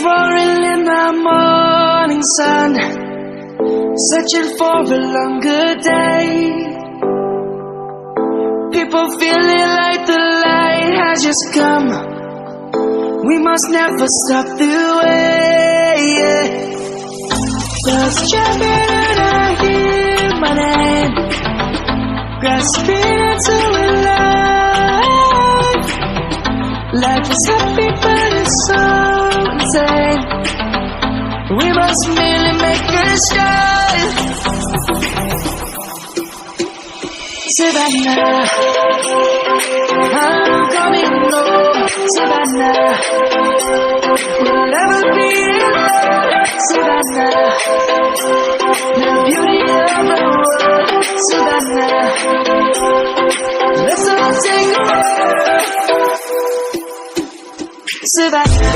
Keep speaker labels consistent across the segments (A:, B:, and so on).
A: roaring in the morning sun, searching for a longer day. People feeling like the light has just come. We must never stop the way. Just jumping and I hear my name, grasping into a life. Life is happy but it's so insane. We must merely make a start. Savannah, I'm coming home. Savannah, we'll never be alone. Savannah, the beauty of the world. Savannah, let's all take a ride. Savannah.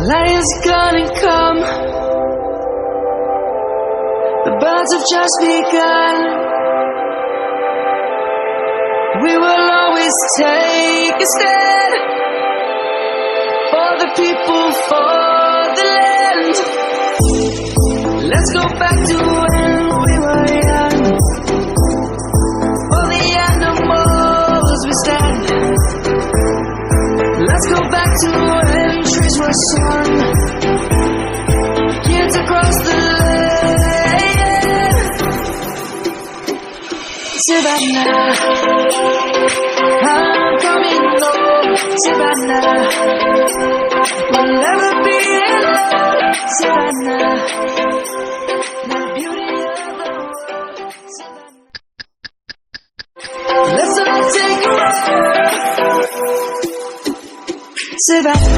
A: Light is gonna come. The birds have just begun. We will always take a stand for the people, for the land. Let's go back to when we were young. For the animals we stand. Let's go back to when trees were sung, kids across the land. Savannah, I'm coming home. Savannah, we'll never be alone. Savannah, the beauty of the world. Savannah, let's all take a ride. Savannah.